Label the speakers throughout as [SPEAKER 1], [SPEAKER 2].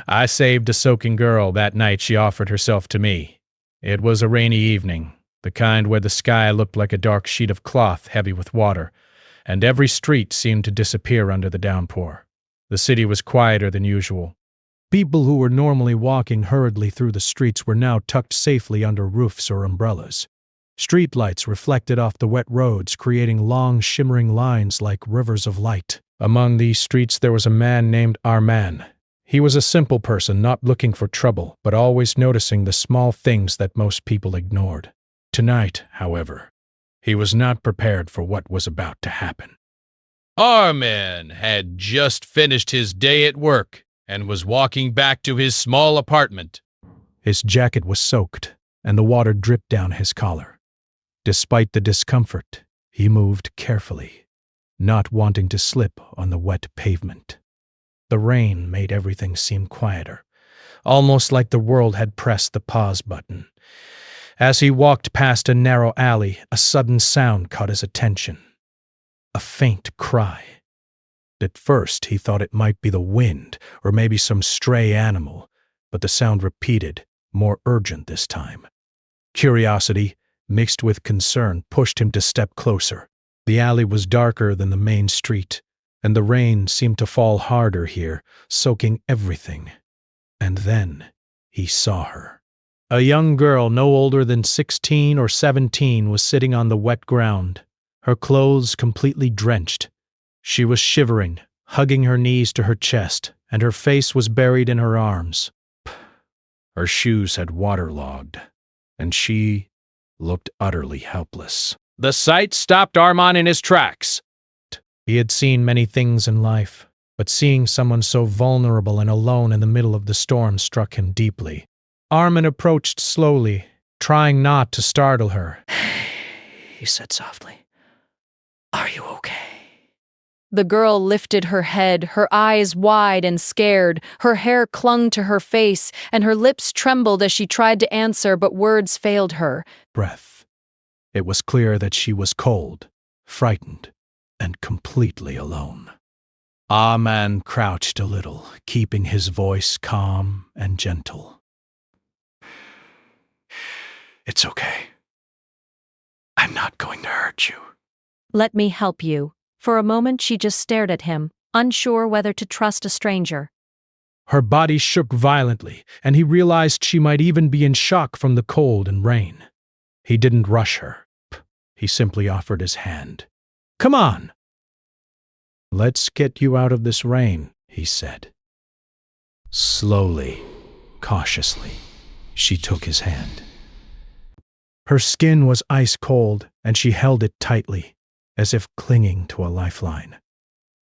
[SPEAKER 1] I saved a soaking girl that night she offered herself to me. It was a rainy evening, the kind where the sky looked like a dark sheet of cloth heavy with water, and every street seemed to disappear under the downpour. The city was quieter than usual. People who were normally walking hurriedly through the streets were now tucked safely under roofs or umbrellas. Streetlights reflected off the wet roads, creating long, shimmering lines like rivers of light. Among these streets there was a man named Arman. He was a simple person, not looking for trouble, but always noticing the small things that most people ignored. Tonight, however, he was not prepared for what was about to happen. Arman had just finished his day at work and was walking back to his small apartment. His jacket was soaked, and the water dripped down his collar. Despite the discomfort, he moved carefully, not wanting to slip on the wet pavement. The rain made everything seem quieter, almost like the world had pressed the pause button. As he walked past a narrow alley, a sudden sound caught his attention. A faint cry. At first, he thought it might be the wind or maybe some stray animal, but the sound repeated, more urgent this time. Curiosity, mixed with concern, pushed him to step closer. The alley was darker than the main street, and the rain seemed to fall harder here, soaking everything. And then he saw her. A young girl no older than 16 or 17 was sitting on the wet ground, her clothes completely drenched. She was shivering, hugging her knees to her chest, and her face was buried in her arms. Her shoes had waterlogged, and she looked utterly helpless. The sight stopped Arman in his tracks. He had seen many things in life, but seeing someone so vulnerable and alone in the middle of the storm struck him deeply. Arman approached slowly, trying not to startle her.
[SPEAKER 2] He said softly, "Are you okay?"
[SPEAKER 3] The girl lifted her head, her eyes wide and scared. Her hair clung to her face, and her lips trembled as she tried to answer, but words failed her.
[SPEAKER 1] Breath. It was clear that she was cold, frightened, and completely alone. Arman crouched a little, keeping his voice calm and gentle. "It's okay. I'm not going to hurt you."
[SPEAKER 3] "Let me help you." For a moment she just stared at him, unsure whether to trust a stranger.
[SPEAKER 1] Her body shook violently, and he realized she might even be in shock from the cold and rain. He didn't rush her. He simply offered his hand. "Come on." "Let's get you out of this rain," he said. Slowly, cautiously, she took his hand. Her skin was ice cold, and she held it tightly, as if clinging to a lifeline.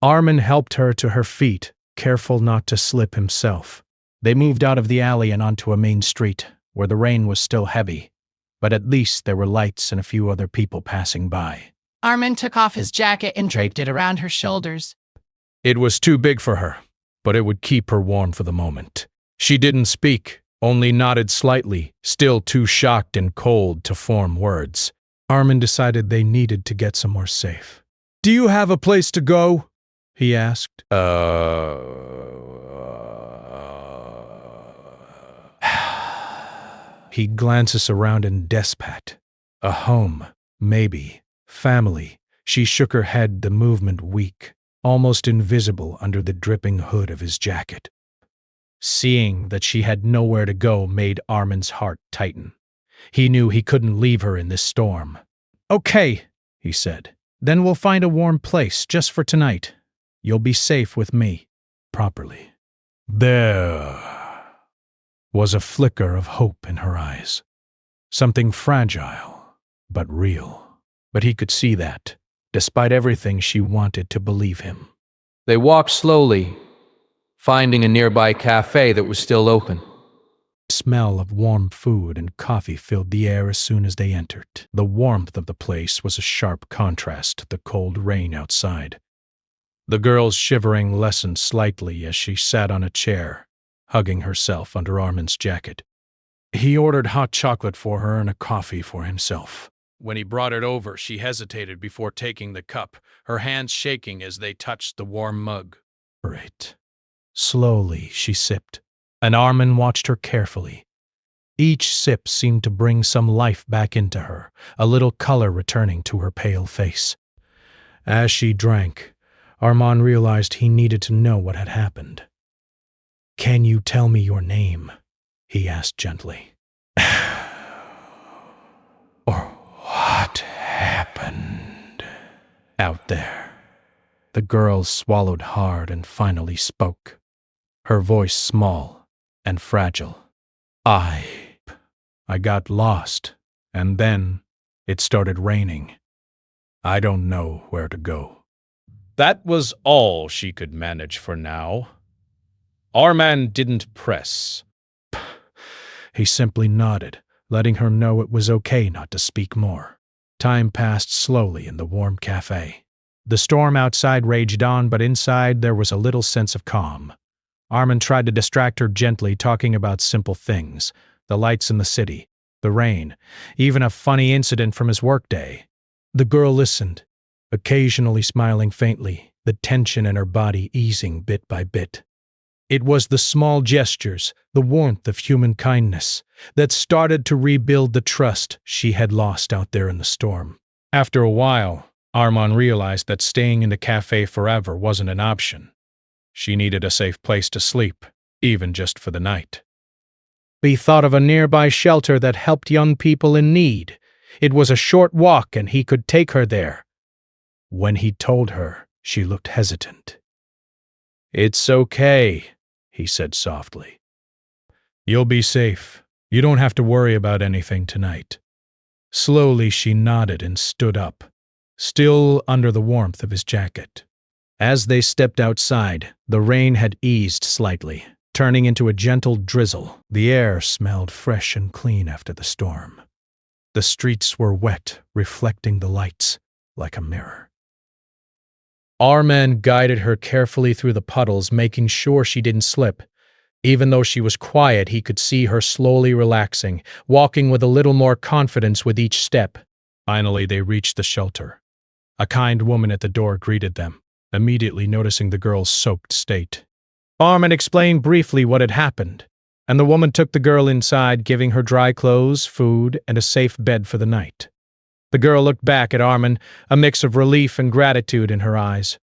[SPEAKER 1] Arman helped her to her feet, careful not to slip himself. They moved out of the alley and onto a main street, where the rain was still heavy, but at least there were lights and a few other people passing by.
[SPEAKER 2] Arman took off his jacket and draped it around her shoulders.
[SPEAKER 1] It was too big for her, but it would keep her warm for the moment. She didn't speak, only nodded slightly, still too shocked and cold to form words. Arman decided they needed to get somewhere safe. "Do you have a place to go?" he asked. He glances around in despat. A home, maybe. Family. She shook her head, the movement weak, almost invisible under the dripping hood of his jacket. Seeing that she had nowhere to go made Arman's heart tighten. He knew he couldn't leave her in this storm. "Okay," he said. "Then we'll find a warm place just for tonight. You'll be safe with me." Properly. There was a flicker of hope in her eyes. Something fragile, but real. But he could see that, despite everything she wanted to believe him.
[SPEAKER 4] They walked slowly, finding a nearby cafe that was still open.
[SPEAKER 1] The smell of warm food and coffee filled the air as soon as they entered. The warmth of the place was a sharp contrast to the cold rain outside. The girl's shivering lessened slightly as she sat on a chair, hugging herself under Arman's jacket. He ordered hot chocolate for her and a coffee for himself. When he brought it over, she hesitated before taking the cup, her hands shaking as they touched the warm mug. Right. Slowly, she sipped, and Armin watched her carefully. Each sip seemed to bring some life back into her, a little color returning to her pale face. As she drank, Armand realized he needed to know what had happened. "Can you tell me your name?" he asked gently. "Or what happened out there?" The girl swallowed hard and finally spoke, her voice small and fragile. I got lost, and then it started raining. I don't know where to go." That was all she could manage for now. Armand didn't press. He simply nodded, letting her know it was okay not to speak more. Time passed slowly in the warm cafe. The storm outside raged on, but inside there was a little sense of calm. Armand tried to distract her gently, talking about simple things, the lights in the city, the rain, even a funny incident from his workday. The girl listened, occasionally smiling faintly, the tension in her body easing bit by bit. It was the small gestures, the warmth of human kindness, that started to rebuild the trust she had lost out there in the storm. After a while, Armand realized that staying in the cafe forever wasn't an option. She needed a safe place to sleep, even just for the night. He thought of a nearby shelter that helped young people in need. It was a short walk and he could take her there. When he told her, she looked hesitant. "It's okay," he said softly. "You'll be safe. You don't have to worry about anything tonight." Slowly she nodded and stood up, still under the warmth of his jacket. As they stepped outside, the rain had eased slightly, turning into a gentle drizzle. The air smelled fresh and clean after the storm. The streets were wet, reflecting the lights like a mirror. Armand guided her carefully through the puddles, making sure she didn't slip. Even though she was quiet, he could see her slowly relaxing, walking with a little more confidence with each step. Finally, they reached the shelter. A kind woman at the door greeted them, immediately noticing the girl's soaked state. Armand explained briefly what had happened, and the woman took the girl inside, giving her dry clothes, food, and a safe bed for the night. The girl looked back at Armand, a mix of relief and gratitude in her eyes.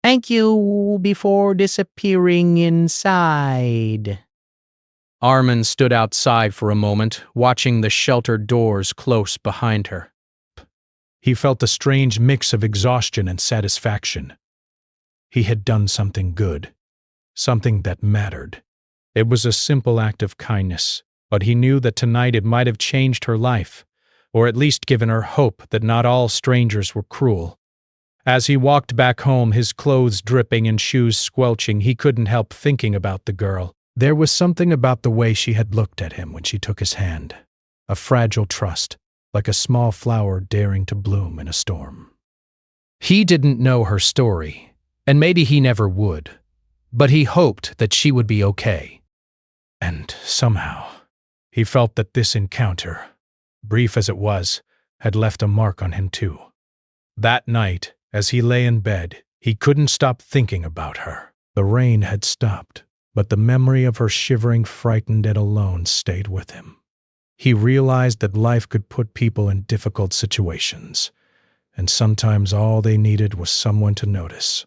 [SPEAKER 5] "Thank you," before disappearing inside.
[SPEAKER 4] Armin stood outside for a moment, watching the shelter doors close behind her.
[SPEAKER 1] He felt a strange mix of exhaustion and satisfaction. He had done something good, something that mattered. It was a simple act of kindness, but he knew that tonight it might have changed her life, or at least given her hope that not all strangers were cruel. As he walked back home, his clothes dripping and shoes squelching, he couldn't help thinking about the girl. There was something about the way she had looked at him when she took his hand, a fragile trust, like a small flower daring to bloom in a storm. He didn't know her story, and maybe he never would, but he hoped that she would be okay. And somehow, he felt that this encounter, brief as it was, had left a mark on him too. That night, as he lay in bed, he couldn't stop thinking about her. The rain had stopped, but the memory of her shivering, frightened, and alone stayed with him. He realized that life could put people in difficult situations, and sometimes all they needed was someone to notice,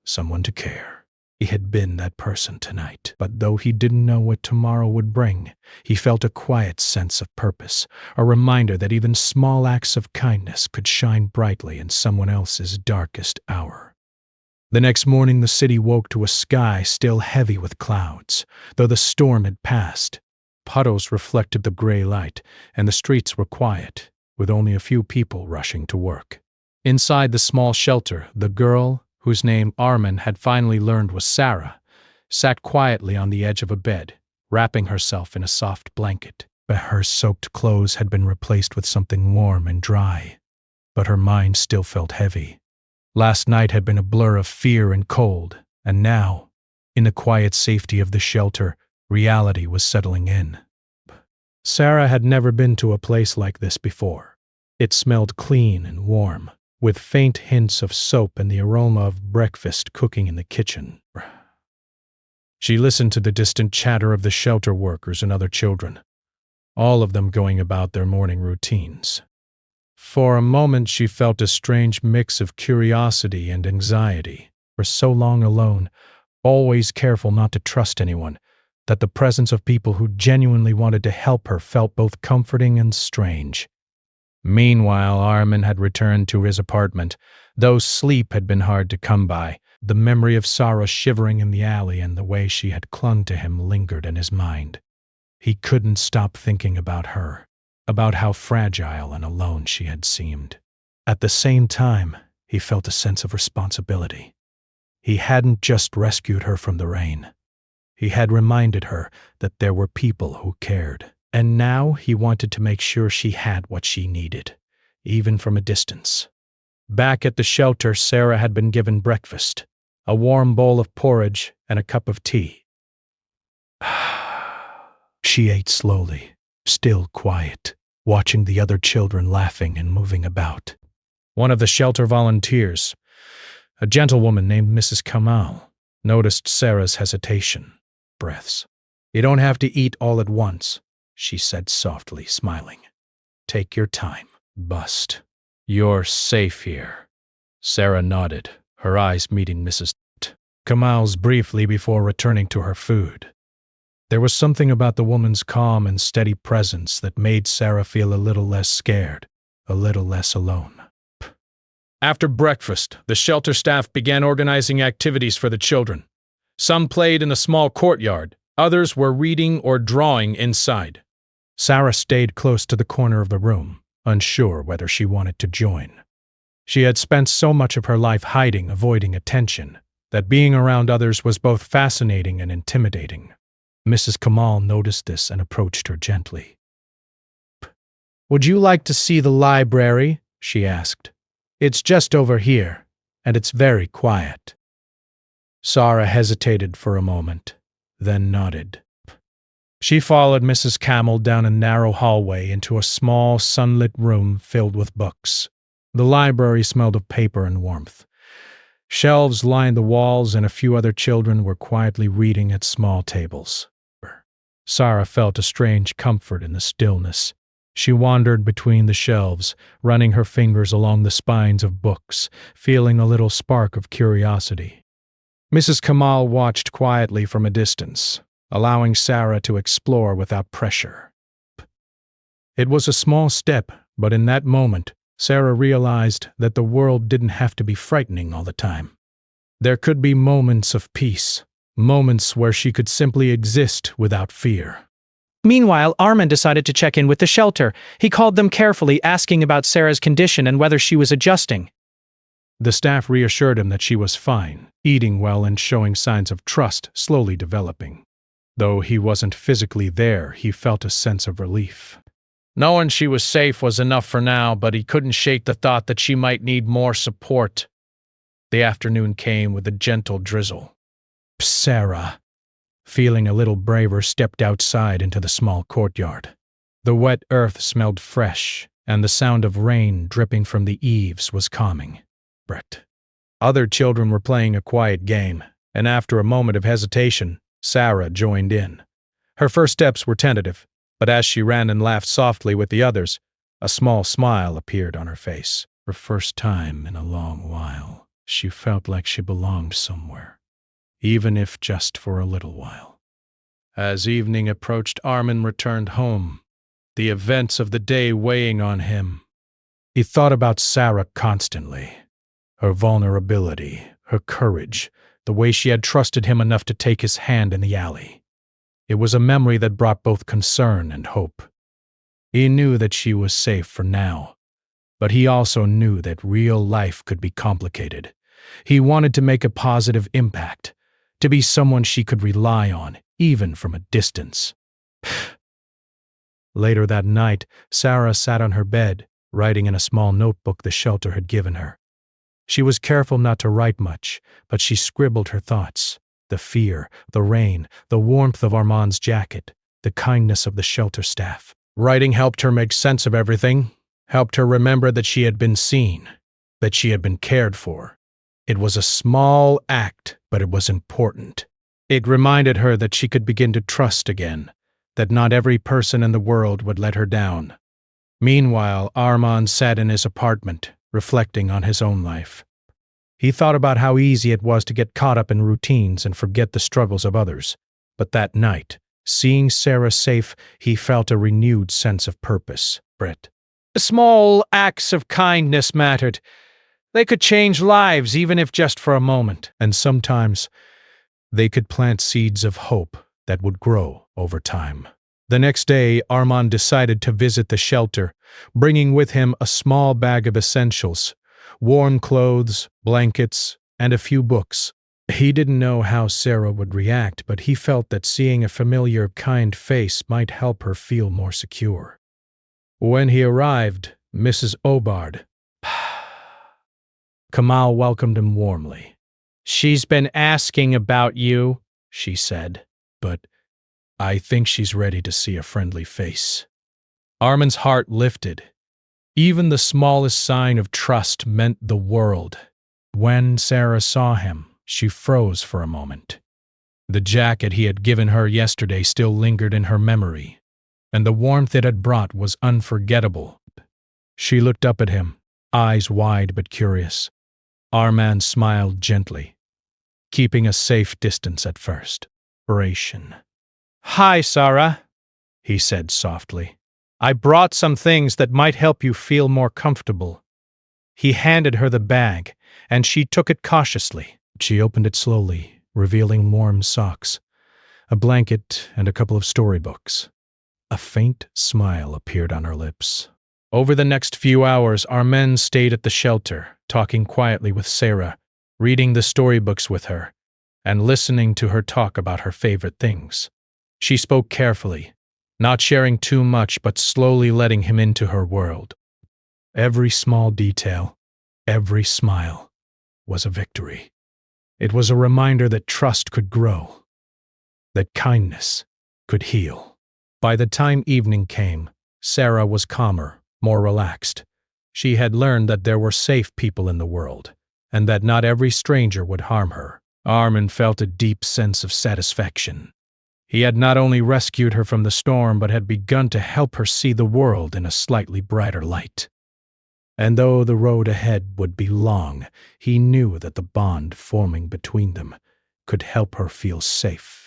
[SPEAKER 1] someone to care. He had been that person tonight, but though he didn't know what tomorrow would bring, he felt a quiet sense of purpose, a reminder that even small acts of kindness could shine brightly in someone else's darkest hour. The next morning the city woke to a sky still heavy with clouds, though the storm had passed. Puddles reflected the gray light, and the streets were quiet, with only a few people rushing to work. Inside the small shelter, the girl, whose name Armin had finally learned was Sarah, sat quietly on the edge of a bed, wrapping herself in a soft blanket. Her soaked clothes had been replaced with something warm and dry, but her mind still felt heavy. Last night had been a blur of fear and cold, and now, in the quiet safety of the shelter, reality was settling in. Sarah had never been to a place like this before. It smelled clean and warm, with faint hints of soap and the aroma of breakfast cooking in the kitchen. She listened to the distant chatter of the shelter workers and other children, all of them going about their morning routines. For a moment she felt a strange mix of curiosity and anxiety. For so long alone, always careful not to trust anyone, that the presence of people who genuinely wanted to help her felt both comforting and strange. Meanwhile, Armin had returned to his apartment. Though sleep had been hard to come by, the memory of Sarah shivering in the alley and the way she had clung to him lingered in his mind. He couldn't stop thinking about her, about how fragile and alone she had seemed. At the same time, he felt a sense of responsibility. He hadn't just rescued her from the rain. He had reminded her that there were people who cared. And now he wanted to make sure she had what she needed, even from a distance. Back at the shelter, Sarah had been given breakfast, a warm bowl of porridge and a cup of tea. She ate slowly, still quiet, watching the other children laughing and moving about. One of the shelter volunteers, a gentlewoman named Mrs. Kamal, noticed Sarah's hesitation, breaths. "You don't have to eat all at once," she said softly, smiling. "Take your time, bust. You're safe here." Sarah nodded, her eyes meeting Mrs. Kamal's briefly before returning to her food. There was something about the woman's calm and steady presence that made Sarah feel a little less scared, a little less alone. After breakfast, the shelter staff began organizing activities for the children. Some played in a small courtyard, others were reading or drawing inside. Sarah stayed close to the corner of the room, unsure whether she wanted to join. She had spent so much of her life hiding, avoiding attention, that being around others was both fascinating and intimidating. Mrs. Kamal noticed this and approached her gently. "Would you like to see the library?" she asked. "It's just over here, and it's very quiet." Sarah hesitated for a moment, then nodded. She followed Mrs. Camel down a narrow hallway into a small, sunlit room filled with books. The library smelled of paper and warmth. Shelves lined the walls, and a few other children were quietly reading at small tables. Sarah felt a strange comfort in the stillness. She wandered between the shelves, running her fingers along the spines of books, feeling a little spark of curiosity. Mrs. Kamal watched quietly from a distance, allowing Sarah to explore without pressure. It was a small step, but in that moment, Sarah realized that the world didn't have to be frightening all the time. There could be moments of peace, moments where she could simply exist without fear.
[SPEAKER 5] Meanwhile, Armin decided to check in with the shelter. He called them carefully, asking about Sarah's condition and whether she was adjusting.
[SPEAKER 1] The staff reassured him that she was fine, eating well and showing signs of trust slowly developing. Though he wasn't physically there, he felt a sense of relief. Knowing she was safe was enough for now, but he couldn't shake the thought that she might need more support. The afternoon came with a gentle drizzle. Sarah, feeling a little braver, stepped outside into the small courtyard. The wet earth smelled fresh, and the sound of rain dripping from the eaves was calming. Other children were playing a quiet game, and after a moment of hesitation, Sarah joined in. Her first steps were tentative, but as she ran and laughed softly with the others, a small smile appeared on her face. For the first time in a long while, she felt like she belonged somewhere, even if just for a little while. As evening approached, Armin returned home, the events of the day weighing on him. He thought about Sarah constantly. Her vulnerability, her courage, the way she had trusted him enough to take his hand in the alley. It was a memory that brought both concern and hope. He knew that she was safe for now, but he also knew that real life could be complicated. He wanted to make a positive impact, to be someone she could rely on, even from a distance. Later that night, Sarah sat on her bed, writing in a small notebook the shelter had given her. She was careful not to write much, but she scribbled her thoughts. The fear, the rain, the warmth of Armand's jacket, the kindness of the shelter staff. Writing helped her make sense of everything, helped her remember that she had been seen, that she had been cared for. It was a small act, but it was important. It reminded her that she could begin to trust again, that not every person in the world would let her down. Meanwhile, Armand sat in his apartment, reflecting on his own life. He thought about how easy it was to get caught up in routines and forget the struggles of others. But that night, seeing Sarah safe, he felt a renewed sense of purpose. Brett. Small acts of kindness mattered. They could change lives, even if just for a moment. And sometimes, they could plant seeds of hope that would grow over time. The next day, Armand decided to visit the shelter, bringing with him a small bag of essentials, warm clothes, blankets, and a few books. He didn't know how Sarah would react, but he felt that seeing a familiar, kind face might help her feel more secure. When he arrived, Mrs. Obard, Kamal welcomed him warmly. "She's been asking about you," she said, "but I think she's ready to see a friendly face." Armand's heart lifted. Even the smallest sign of trust meant the world. When Sarah saw him, she froze for a moment. The jacket he had given her yesterday still lingered in her memory, and the warmth it had brought was unforgettable. She looked up at him, eyes wide but curious. Armand smiled gently, keeping a safe distance at first. Narration. "Hi, Sarah," he said softly. "I brought some things that might help you feel more comfortable." He handed her the bag, and she took it cautiously. She opened it slowly, revealing warm socks, a blanket, and a couple of storybooks. A faint smile appeared on her lips. Over the next few hours, Armand stayed at the shelter, talking quietly with Sarah, reading the storybooks with her, and listening to her talk about her favorite things. She spoke carefully, not sharing too much but slowly letting him into her world. Every small detail, every smile, was a victory. It was a reminder that trust could grow, that kindness could heal. By the time evening came, Sarah was calmer, more relaxed. She had learned that there were safe people in the world, and that not every stranger would harm her. Armand felt a deep sense of satisfaction. He had not only rescued her from the storm, but had begun to help her see the world in a slightly brighter light. And though the road ahead would be long, he knew that the bond forming between them could help her feel safe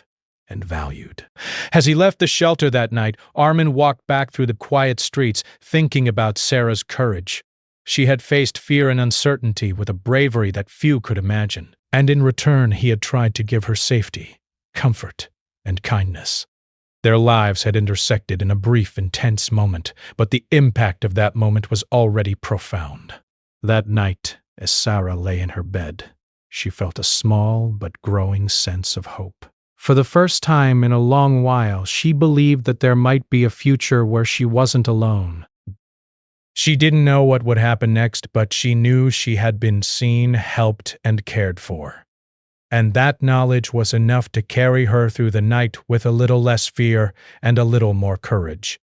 [SPEAKER 1] and valued. As he left the shelter that night, Armand walked back through the quiet streets, thinking about Sarah's courage. She had faced fear and uncertainty with a bravery that few could imagine, and in return he had tried to give her safety, comfort, and kindness. Their lives had intersected in a brief, intense moment, but the impact of that moment was already profound. That night, as Sarah lay in her bed, she felt a small but growing sense of hope. For the first time in a long while, she believed that there might be a future where she wasn't alone. She didn't know what would happen next, but she knew she had been seen, helped, and cared for. And that knowledge was enough to carry her through the night with a little less fear and a little more courage.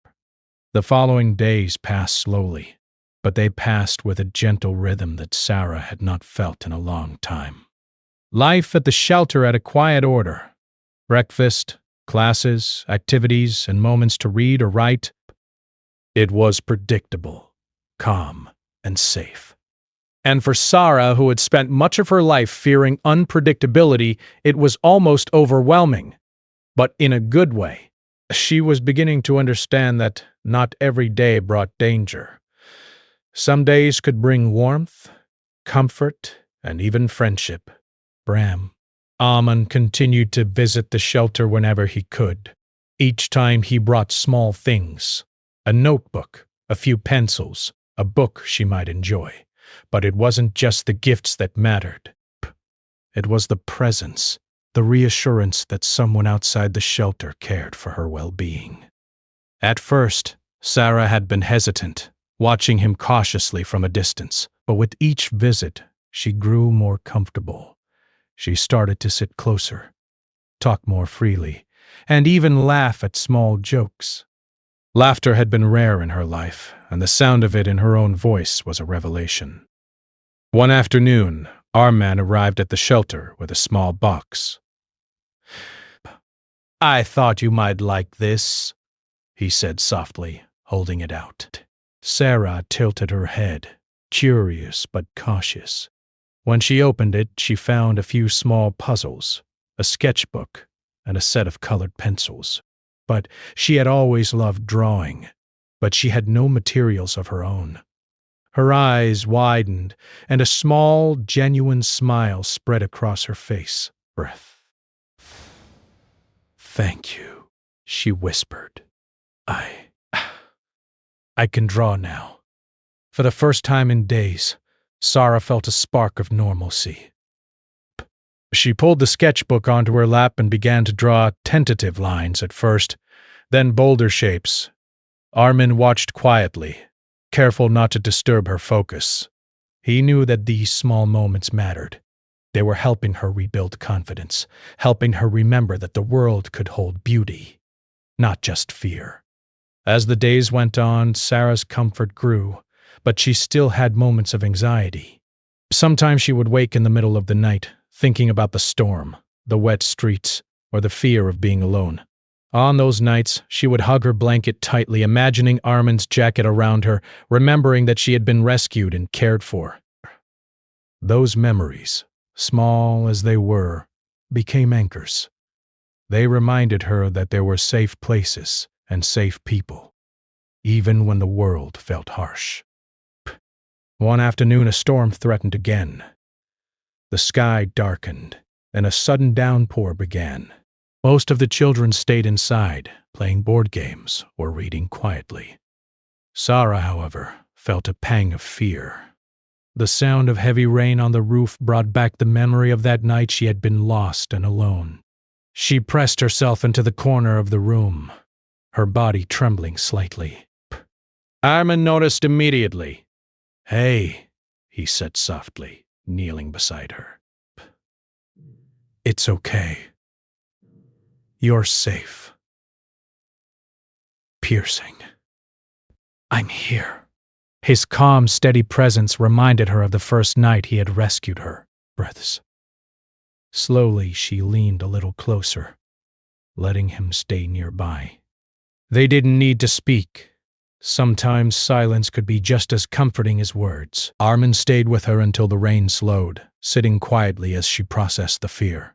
[SPEAKER 1] The following days passed slowly, but they passed with a gentle rhythm that Sarah had not felt in a long time. Life at the shelter had a quiet order. Breakfast, classes, activities, and moments to read or write. It was predictable, calm, and safe. And for Sarah, who had spent much of her life fearing unpredictability, it was almost overwhelming, but in a good way. She was beginning to understand that not every day brought danger. Some days could bring warmth, comfort, and even friendship. Bram. Armand continued to visit the shelter whenever he could. Each time he brought small things, a notebook, a few pencils, a book she might enjoy. But it wasn't just the gifts that mattered. It was the presence, the reassurance that someone outside the shelter cared for her well-being. At first, Sarah had been hesitant, watching him cautiously from a distance, but with each visit, she grew more comfortable. She started to sit closer, talk more freely, and even laugh at small jokes. Laughter had been rare in her life, and the sound of it in her own voice was a revelation. One afternoon, Armand arrived at the shelter with a small box. I thought you might like this, he said softly, holding it out. Sarah tilted her head, curious but cautious. When she opened it, she found a few small puzzles, a sketchbook, and a set of colored pencils. But she had always loved drawing, but she had no materials of her own. Her eyes widened, and a small, genuine smile spread across her face. Breath. Thank you, she whispered. I can draw now. For the first time in days, Sarah felt a spark of normalcy. She pulled the sketchbook onto her lap and began to draw tentative lines at first, then bolder shapes. Armin watched quietly, careful not to disturb her focus. He knew that these small moments mattered. They were helping her rebuild confidence, helping her remember that the world could hold beauty, not just fear. As the days went on, Sarah's comfort grew, but she still had moments of anxiety. Sometimes she would wake in the middle of the night, thinking about the storm, the wet streets, or the fear of being alone. On those nights, she would hug her blanket tightly, imagining Armin's jacket around her, remembering that she had been rescued and cared for. Those memories, small as they were, became anchors. They reminded her that there were safe places and safe people, even when the world felt harsh. One afternoon, a storm threatened again. The sky darkened, and a sudden downpour began. Most of the children stayed inside, playing board games or reading quietly. Sarah, however, felt a pang of fear. The sound of heavy rain on the roof brought back the memory of that night she had been lost and alone. She pressed herself into the corner of the room, her body trembling slightly. Armin noticed immediately. "Hey," he said softly, kneeling beside her. "It's okay. You're safe." Piercing. "I'm here." His calm, steady presence reminded her of the first night he had rescued her. Breaths. Slowly, she leaned a little closer, letting him stay nearby. They didn't need to speak. Sometimes silence could be just as comforting as words. Armin stayed with her until the rain slowed, sitting quietly as she processed the fear.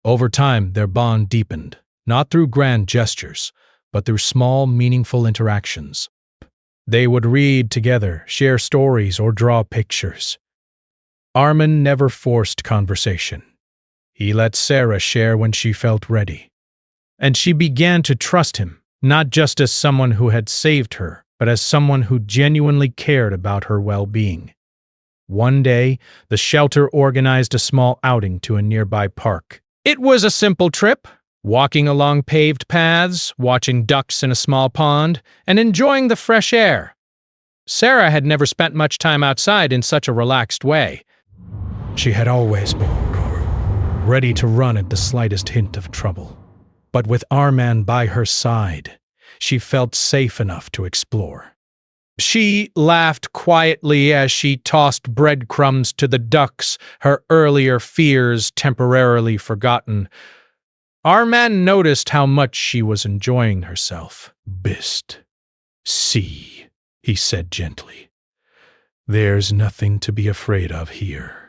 [SPEAKER 1] Over time, their bond deepened, not through grand gestures, but through small, meaningful interactions. They would read together, share stories, or draw pictures. Armin never forced conversation. He let Sarah share when she felt ready. And she began to trust him, not just as someone who had saved her, but as someone who genuinely cared about her well-being. One day, the shelter organized a small outing to a nearby park. It was a simple trip, walking along paved paths, watching ducks in a small pond, and enjoying the fresh air. Sarah had never spent much time outside in such a relaxed way. She had always been ready to run at the slightest hint of trouble. But with Armin by her side, she felt safe enough to explore. She laughed quietly as she tossed breadcrumbs to the ducks, her earlier fears temporarily forgotten. Armin noticed how much she was enjoying herself. "Bist. See," he said gently. "There's nothing to be afraid of here."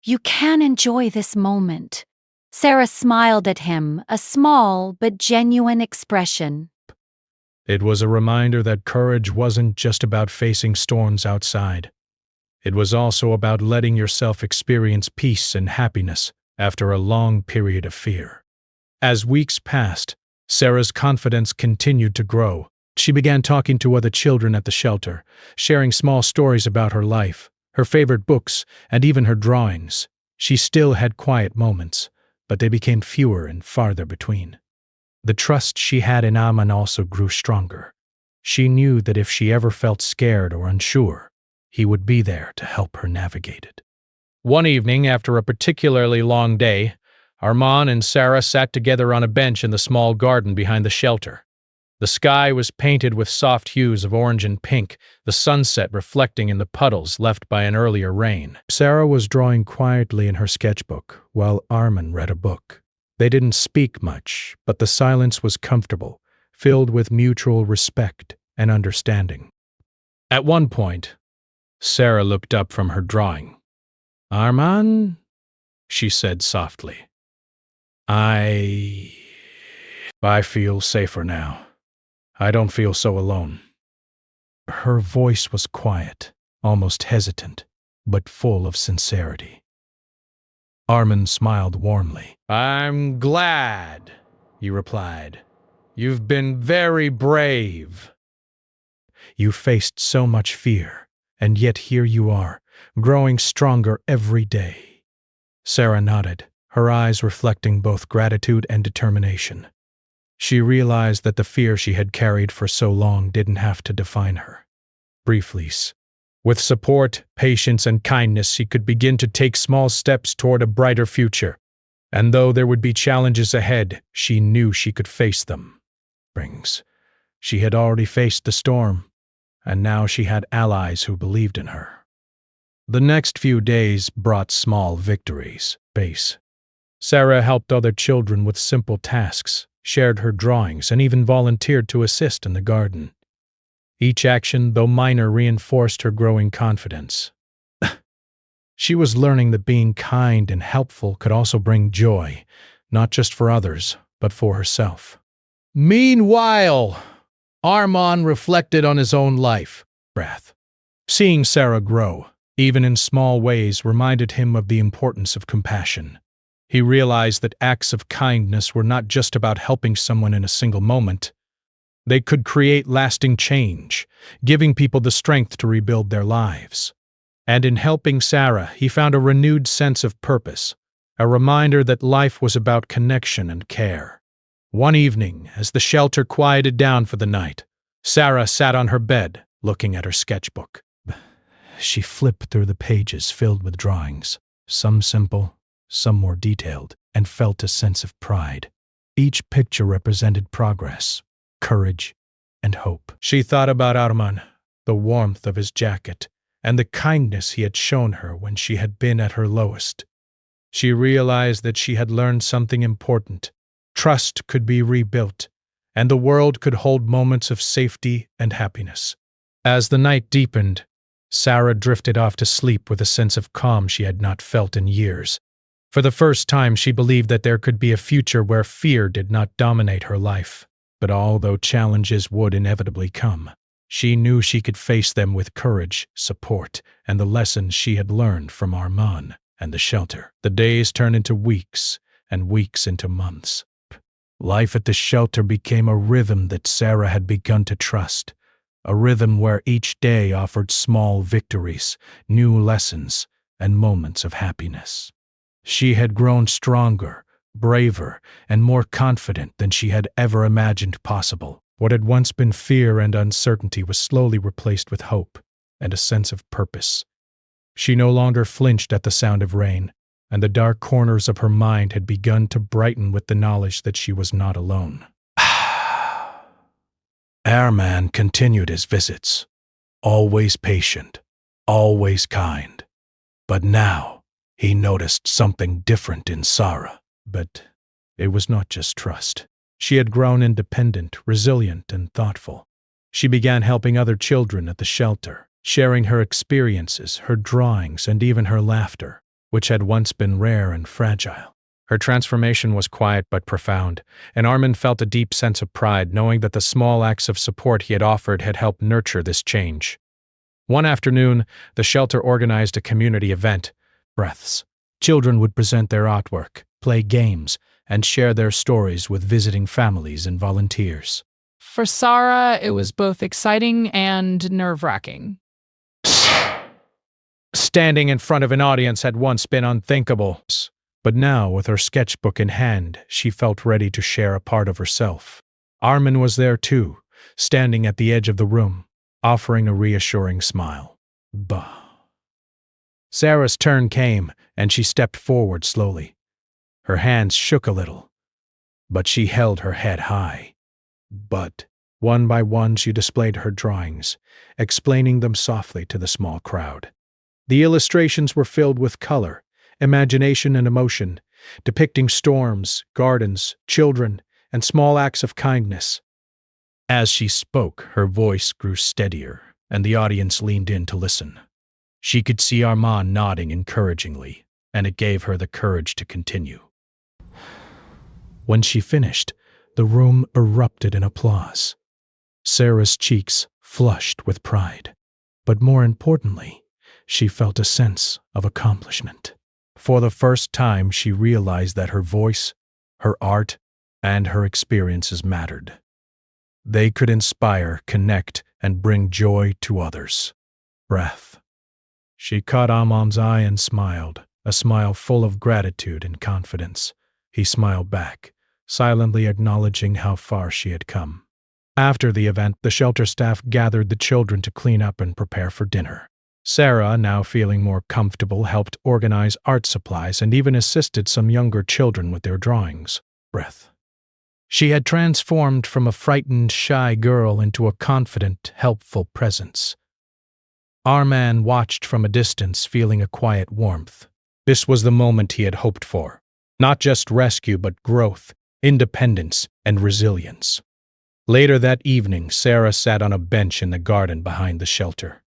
[SPEAKER 3] You can enjoy this moment. Sarah smiled at him, a small but genuine expression.
[SPEAKER 1] It was a reminder that courage wasn't just about facing storms outside. It was also about letting yourself experience peace and happiness after a long period of fear. As weeks passed, Sarah's confidence continued to grow. She began talking to other children at the shelter, sharing small stories about her life, her favorite books, and even her drawings. She still had quiet moments, but they became fewer and farther between. The trust she had in Armin also grew stronger. She knew that if she ever felt scared or unsure, he would be there to help her navigate it. One evening, after a particularly long day, Armin and Sarah sat together on a bench in the small garden behind the shelter. The sky was painted with soft hues of orange and pink, the sunset reflecting in the puddles left by an earlier rain. Sarah was drawing quietly in her sketchbook, while Armin read a book. They didn't speak much, but the silence was comfortable, filled with mutual respect and understanding. At one point, Sarah looked up from her drawing. "Arman," she said softly, I feel safer now. I don't feel so alone." Her voice was quiet, almost hesitant, but full of sincerity. Armin smiled warmly. "I'm glad," he replied. "You've been very brave." "You faced so much fear, and yet here you are, growing stronger every day." Sarah nodded, her eyes reflecting both gratitude and determination. She realized that the fear she had carried for so long didn't have to define her. Briefly, with support, patience, and kindness, she could begin to take small steps toward a brighter future. And though there would be challenges ahead, she knew she could face them. She had already faced the storm, and now she had allies who believed in her. The next few days brought small victories. Sarah helped other children with simple tasks, shared her drawings, and even volunteered to assist in the garden. Each action, though minor, reinforced her growing confidence. She was learning that being kind and helpful could also bring joy, not just for others, but for herself. Meanwhile, Arman reflected on his own life. Seeing Sarah grow, even in small ways, reminded him of the importance of compassion. He realized that acts of kindness were not just about helping someone in a single moment. They could create lasting change, giving people the strength to rebuild their lives. And in helping Sarah, he found a renewed sense of purpose, a reminder that life was about connection and care. One evening, as the shelter quieted down for the night, Sarah sat on her bed, looking at her sketchbook. She flipped through the pages filled with drawings, some simple, some more detailed, and felt a sense of pride. Each picture represented progress, courage, and hope. She thought about Arman, the warmth of his jacket, and the kindness he had shown her when she had been at her lowest. She realized that she had learned something important. Trust could be rebuilt, and the world could hold moments of safety and happiness. As the night deepened, Sarah drifted off to sleep with a sense of calm she had not felt in years. For the first time, she believed that there could be a future where fear did not dominate her life. But although challenges would inevitably come, she knew she could face them with courage, support, and the lessons she had learned from Arman and the shelter. The days turned into weeks, and weeks into months. Life at the shelter became a rhythm that Sarah had begun to trust, a rhythm where each day offered small victories, new lessons, and moments of happiness. She had grown stronger, braver, and more confident than she had ever imagined possible. What had once been fear and uncertainty was slowly replaced with hope and a sense of purpose. She no longer flinched at the sound of rain, and the dark corners of her mind had begun to brighten with the knowledge that she was not alone. Arman continued his visits, always patient, always kind. But now he noticed something different in Sarah. But it was not just trust. She had grown independent, resilient, and thoughtful. She began helping other children at the shelter, sharing her experiences, her drawings, and even her laughter, which had once been rare and fragile. Her transformation was quiet but profound, and Armin felt a deep sense of pride knowing that the small acts of support he had offered had helped nurture this change. One afternoon, the shelter organized a community event. Children would present their artwork, play games, and share their stories with visiting families and volunteers.
[SPEAKER 6] For Sarah, it was both exciting and nerve-wracking.
[SPEAKER 1] Standing in front of an audience had once been unthinkable, but now, with her sketchbook in hand, she felt ready to share a part of herself. Armin was there too, standing at the edge of the room, offering a reassuring smile. Bah. Sarah's turn came, and she stepped forward slowly. Her hands shook a little, but she held her head high. But One by one, she displayed her drawings, explaining them softly to the small crowd. The illustrations were filled with color, imagination, and emotion, depicting storms, gardens, children, and small acts of kindness. As she spoke, her voice grew steadier, and the audience leaned in to listen. She could see Armand nodding encouragingly, and it gave her the courage to continue. When she finished, the room erupted in applause. Sarah's cheeks flushed with pride, but more importantly, she felt a sense of accomplishment. For the first time, she realized that her voice, her art, and her experiences mattered. They could inspire, connect, and bring joy to others. Breath. She caught Armand's eye and smiled, a smile full of gratitude and confidence. He smiled back, silently acknowledging how far she had come. After the event, the shelter staff gathered the children to clean up and prepare for dinner. Sarah, now feeling more comfortable, helped organize art supplies and even assisted some younger children with their drawings. Breath. She had transformed from a frightened, shy girl into a confident, helpful presence. Armand watched from a distance, feeling a quiet warmth. This was the moment he had hoped for. Not just rescue, but growth, independence, and resilience. Later that evening, Sarah sat on a bench in the garden behind the shelter.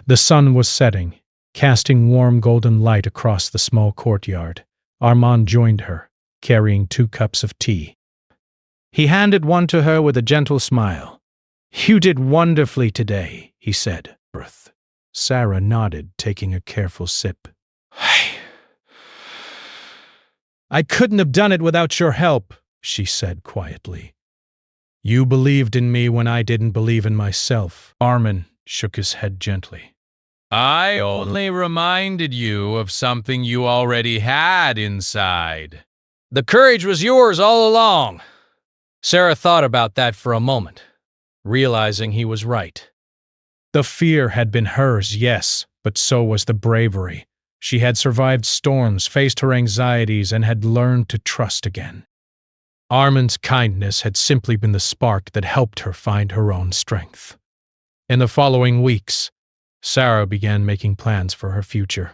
[SPEAKER 1] The sun was setting, casting warm golden light across the small courtyard. Armand joined her, carrying 2 cups of tea. He handed one to her with a gentle smile. "You did wonderfully today," he said. Sarah nodded, taking a careful sip. "I couldn't have done it without your help," she said quietly. "You believed in me when I didn't believe in myself." Armand shook his head gently.
[SPEAKER 4] I only reminded you of something you already had inside. The courage was yours all along. Sarah thought about that for a moment, realizing he was right.
[SPEAKER 1] The fear had been hers, yes, but so was the bravery. She had survived storms, faced her anxieties, and had learned to trust again. Armand's kindness had simply been the spark that helped her find her own strength. In the following weeks, Sarah began making plans for her future.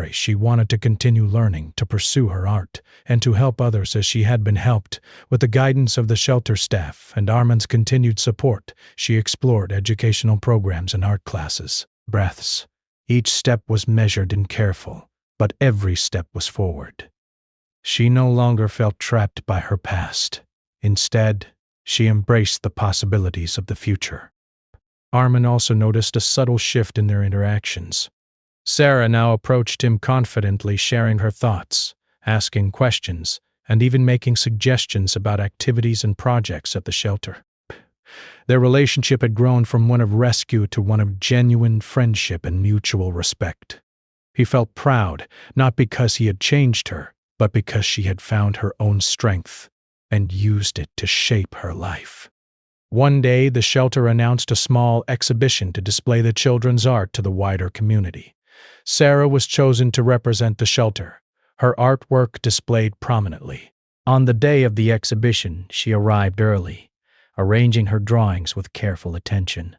[SPEAKER 1] She wanted to continue learning, to pursue her art, and to help others as she had been helped. With the guidance of the shelter staff and Armand's continued support, she explored educational programs and art classes. Breaths. Each step was measured and careful, but every step was forward. She no longer felt trapped by her past. Instead, she embraced the possibilities of the future. Armand also noticed a subtle shift in their interactions. Sarah now approached him confidently, sharing her thoughts, asking questions, and even making suggestions about activities and projects at the shelter. Their relationship had grown from one of rescue to one of genuine friendship and mutual respect. He felt proud, not because he had changed her, but because she had found her own strength and used it to shape her life. One day, the shelter announced a small exhibition to display the children's art to the wider community. Sarah was chosen to represent the shelter, her artwork displayed prominently. On the day of the exhibition, she arrived early, arranging her drawings with careful attention.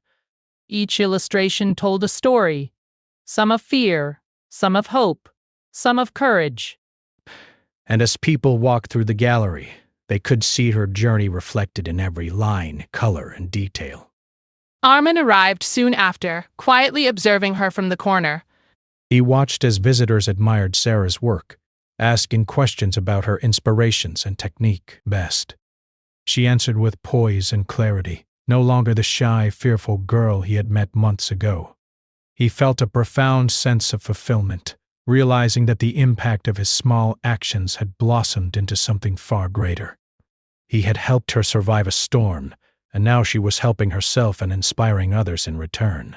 [SPEAKER 6] Each illustration told a story, some of fear, some of hope, some of courage.
[SPEAKER 1] And as people walked through the gallery, they could see her journey reflected in every line, color, and detail.
[SPEAKER 6] Armand arrived soon after, quietly observing her from the corner.
[SPEAKER 1] He watched as visitors admired Sarah's work, asking questions about her inspirations and technique. Best. She answered with poise and clarity, no longer the shy, fearful girl he had met months ago. He felt a profound sense of fulfillment, realizing that the impact of his small actions had blossomed into something far greater. He had helped her survive a storm, and now she was helping herself and inspiring others in return.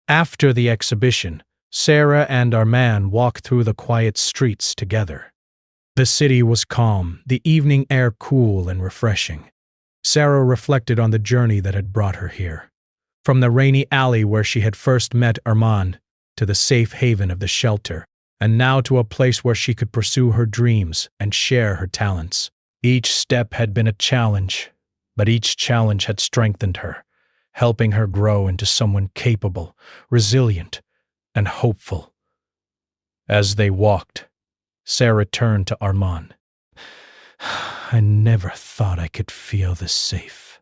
[SPEAKER 1] After the exhibition, Sarah and Armand walked through the quiet streets together. The city was calm, the evening air cool and refreshing. Sarah reflected on the journey that had brought her here. From the rainy alley where she had first met Armand, to the safe haven of the shelter, and now to a place where she could pursue her dreams and share her talents. Each step had been a challenge, But each challenge had strengthened her, helping her grow into someone capable, resilient, and hopeful. As they walked, Sarah turned to Armand. I never thought I could feel this safe,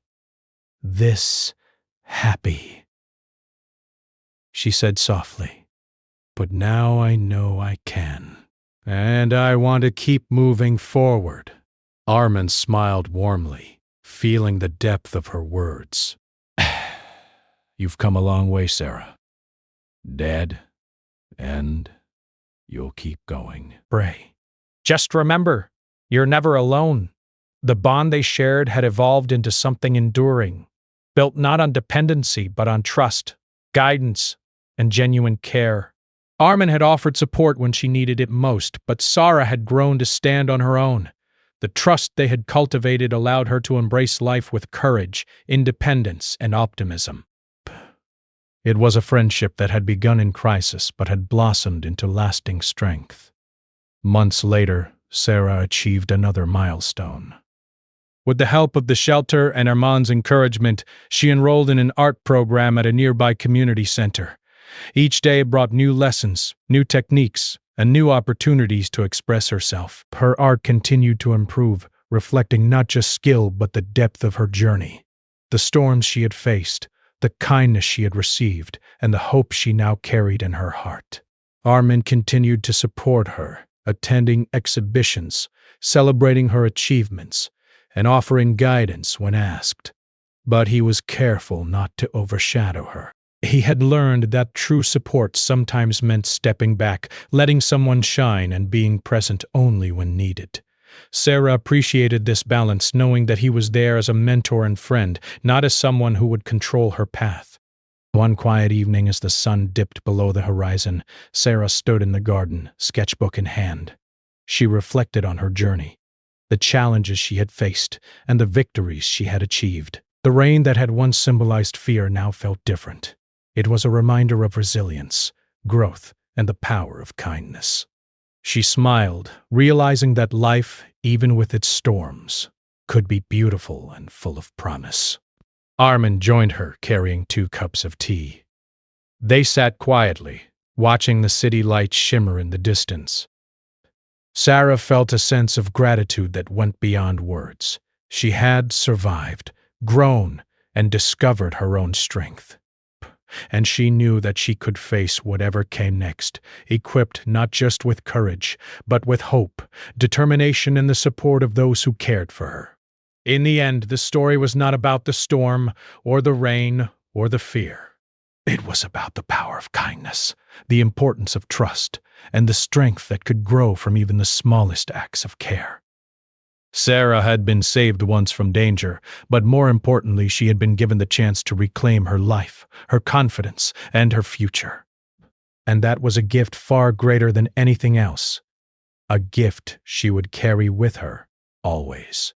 [SPEAKER 1] this happy, she said softly. But now I know I can. And I want to keep moving forward. Armand smiled warmly, feeling the depth of her words. You've come a long way, Sarah. Dead, and you'll keep going.
[SPEAKER 5] Bray. Just remember, you're never alone. The bond they shared had evolved into something enduring, built not on dependency but on trust, guidance, and genuine care. Armin had offered support when she needed it most, but Sarah had grown to stand on her own. The trust they had cultivated allowed her to embrace life with courage, independence, and optimism. It was a friendship that had begun in crisis but had blossomed into lasting strength. Months later, Sarah achieved another milestone. With the help of the shelter and Armand's encouragement, she enrolled in an art program at a nearby community center. Each day brought new lessons, new techniques, and new opportunities to express herself. Her art continued to improve, reflecting not just skill but the depth of her journey. The storms she had faced, the kindness she had received, and the hope she now carried in her heart. Armin continued to support her, attending exhibitions, celebrating her achievements, and offering guidance when asked. But he was careful not to overshadow her. He had learned that true support sometimes meant stepping back, letting someone shine, and being present only when needed. Sarah appreciated this balance, knowing that he was there as a mentor and friend, not as someone who would control her path. One quiet evening, as the sun dipped below the horizon, Sarah stood in the garden, sketchbook in hand. She reflected on her journey, the challenges she had faced, and the victories she had achieved. The rain that had once symbolized fear now felt different. It was a reminder of resilience, growth, and the power of kindness. She smiled, realizing that life, even with its storms, could be beautiful and full of promise. Armin joined her, carrying 2 cups of tea. They sat quietly, watching the city lights shimmer in the distance. Sarah felt a sense of gratitude that went beyond words. She had survived, grown, and discovered her own strength. And she knew that she could face whatever came next, equipped not just with courage, but with hope, determination, and the support of those who cared for her. In the end, the story was not about the storm, or the rain, or the fear. It was about the power of kindness, the importance of trust, and the strength that could grow from even the smallest acts of care. Sarah had been saved once from danger, but more importantly, she had been given the chance to reclaim her life, her confidence, and her future. And that was a gift far greater than anything else, a gift she would carry with her always.